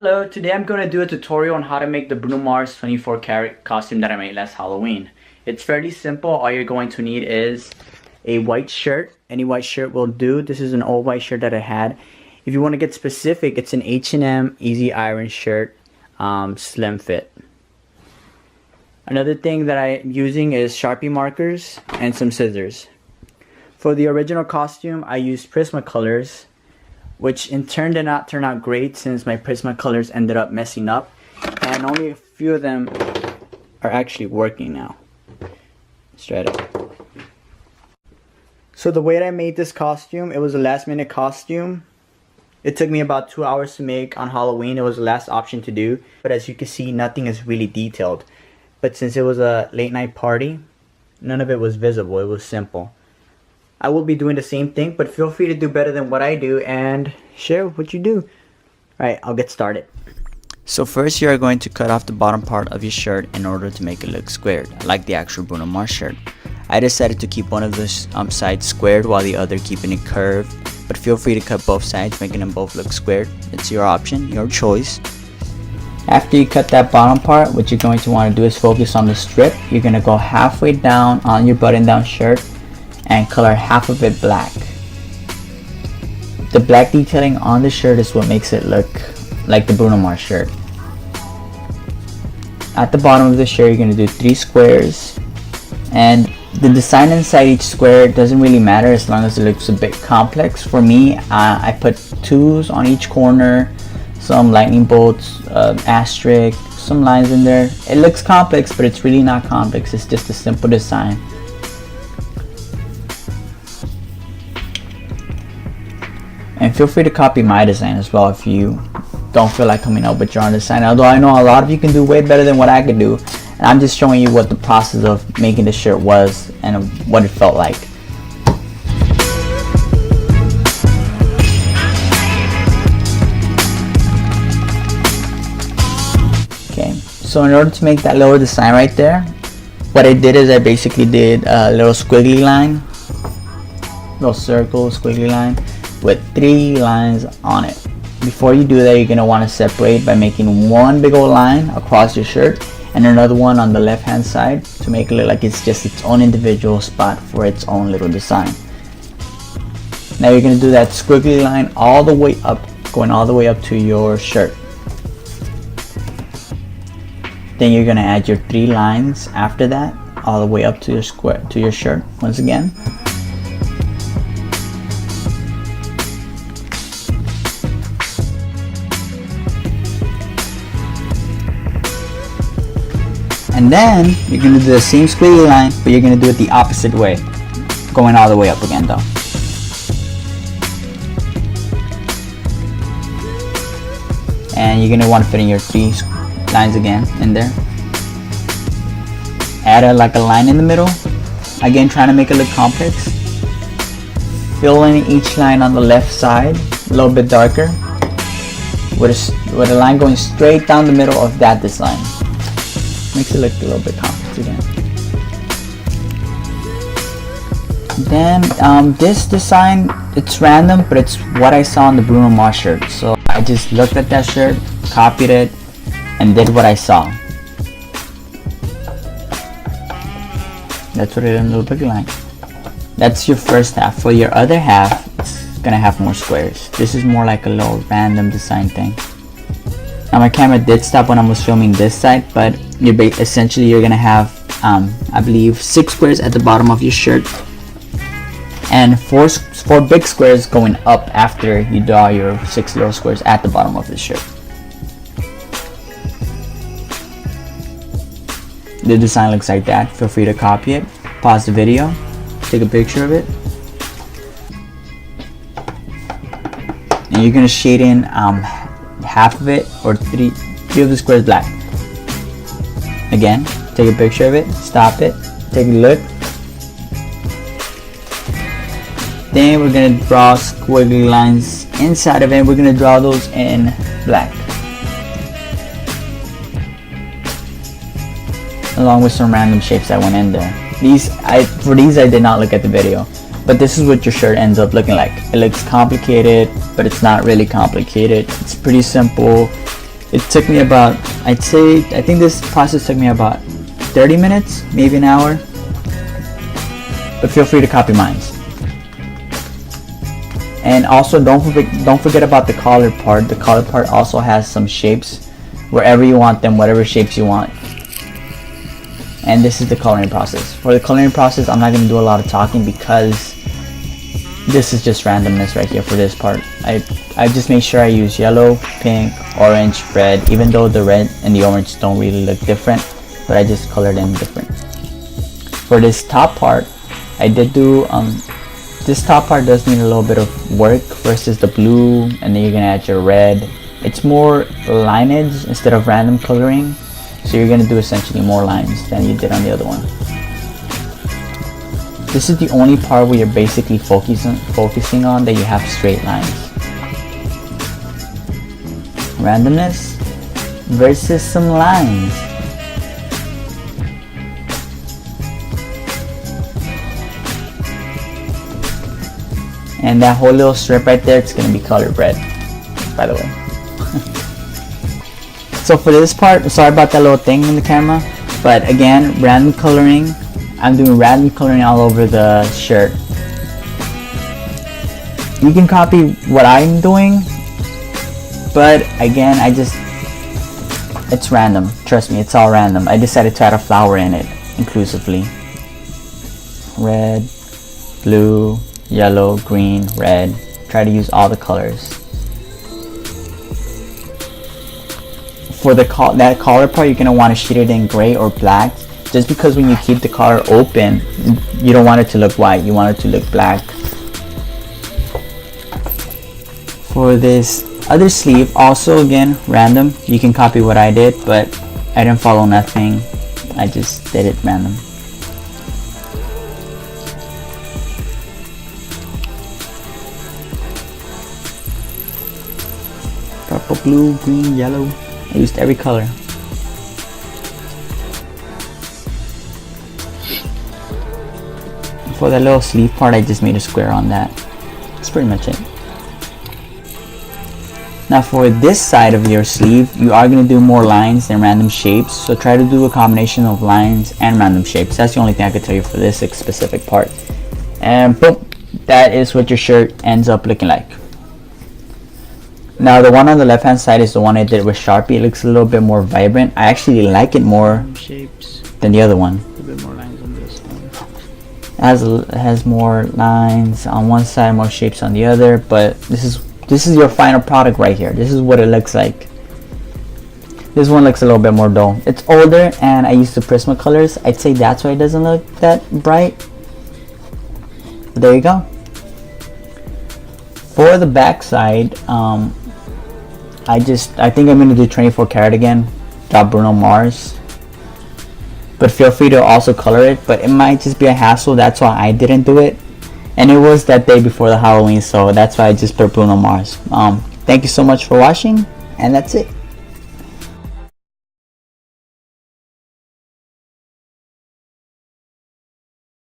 Hello, today I'm going to do a tutorial on how to make the Bruno Mars 24 karat costume that I made last Halloween. It's fairly simple. All you're going to need is a white shirt. Any white shirt will do. This is an old white shirt that I had. If you want to get specific, it's an H&M Easy Iron shirt, slim fit. Another thing that I'm using is Sharpie markers and some scissors. For the original costume, I used Prismacolors, which in turn did not turn out great since my Prismacolors ended up messing up, and only a few of them are actually working now. Let's try it. So the way that I made this costume, it was a last minute costume. It took me about 2 hours to make on Halloween. It was the last option to do, but as you can see, nothing is really detailed. But since it was a late night party, none of it was visible. It was simple. I will be doing the same thing, but feel free to do better than what I do and share what you do. Alright, I'll get started. So first you are going to cut off the bottom part of your shirt in order to make it look squared, like the actual Bruno Mars shirt. I decided to keep one of the sides squared while the other keeping it curved, but feel free to cut both sides, making them both look squared. It's your option, your choice. After you cut that bottom part, what you're going to want to do is focus on the strip. You're going to go halfway down on your button-down shirt and color half of it black. The black detailing on the shirt is what makes it look like the Bruno Mars shirt. At the bottom of the shirt, you're going to do 3 squares, and the design inside each square doesn't really matter as long as it looks a bit complex. For me, I put 2s on each corner, some lightning bolts, asterisk, some lines in there. It looks complex, but it's really not complex. It's just a simple design. And feel free to copy my design as well if you don't feel like coming up with your own design. Although I know a lot of you can do way better than what I could do. And I'm just showing you what the process of making the shirt was and what it felt like. Okay, so in order to make that little design right there, what I did is I basically did a little squiggly line, little circle, squiggly line, with 3 lines on it. Before you do that, you're going to want to separate by making one big old line across your shirt and another one on the left hand side to make it look like it's just its own individual spot for its own little design. Now you're going to do that squiggly line all the way up, going all the way up to your shirt. Then you're going to add your 3 lines after that all the way up to your square, to your shirt once again. And then you're going to do the same squiggly line, but you're going to do it the opposite way, going all the way up again though. And you're going to want to fit in your 3 lines again in there. Add like a line in the middle, again trying to make it look complex. Fill in each line on the left side a little bit darker with a line going straight down the middle of that design. Makes it look a little bit complex again. Then this design, it's random, but it's what I saw on the Bruno Mars shirt. So I just looked at that shirt, copied it, and did what I saw. That's what it ended up looking like. That's your first half. For your other half, it's gonna have more squares. This is more like a little random design thing. Now my camera did stop when I was filming this side, but essentially you're gonna have I believe 6 squares at the bottom of your shirt and 4 big squares going up after you draw your 6 little squares at the bottom of the shirt. The design looks like that. Feel free to copy it, pause the video, take a picture of it, and you're gonna shade in half of it or 3 of the squares black. Again, take a picture of it, stop it, take a look. Then we're going to draw squiggly lines inside of it. We're going to draw those in black, along with some random shapes that went in there. For these I did not look at the video, but this is what your shirt ends up looking like. It looks complicated, but it's not really complicated. It's pretty simple. It took me about, I think this process took me about 30 minutes, maybe an hour. But feel free to copy mine. And also don't forget about the collar part. The collar part also has some shapes wherever you want them, whatever shapes you want. And this is the coloring process. For the coloring process, I'm not going to do a lot of talking because this is just randomness right here for this part. I just make sure I use yellow, pink, orange, red, even though the red and the orange don't really look different, but I just colored them different. For this top part, I did do, this top part does need a little bit of work versus the blue, and then you're gonna add your red. It's more lineage instead of random coloring, so you're gonna do essentially more lines than you did on the other one. This is the only part where you're basically focusing on that you have straight lines. Randomness versus some lines. And that whole little strip right there, it's going to be colored red, by the way. So for this part, sorry about that little thing in the camera, but again, random coloring. I'm doing random coloring all over the shirt. You can copy what I'm doing, but again, it's random. Trust me, it's all random. I decided to add a flower in it inclusively. Red, blue, yellow, green, red. Try to use all the colors. For that collar part, you're going to want to sheet it in gray or black, just because when you keep the collar open, you don't want it to look white, you want it to look black. For this other sleeve, also again random. You can copy what I did, but I didn't follow nothing. I just did it random. Purple, blue, green, yellow. I used every color. For the little sleeve part, I just made a square on that. That's pretty much it. Now for this side of your sleeve, you are going to do more lines than random shapes, so try to do a combination of lines and random shapes. That's the only thing I could tell you for this specific part. And boom, that is what your shirt ends up looking like. Now the one on the left hand side is the one I did with Sharpie. It looks a little bit more vibrant. I actually like it more than the other one. A bit more lines on this one. It has more lines on one side, more shapes on the other, but this is your final product right here. This is what it looks like. This one looks a little bit more dull. It's older and I used the Prismacolors. I'd say that's why it doesn't look that bright. But there you go. For the back side, I think I'm gonna do 24 karat again. Drop Bruno Mars. But feel free to also color it. But it might just be a hassle. That's why I didn't do it. And it was that day before the Halloween, so that's why I just put Bruno Mars. Thank you so much for watching, and that's it.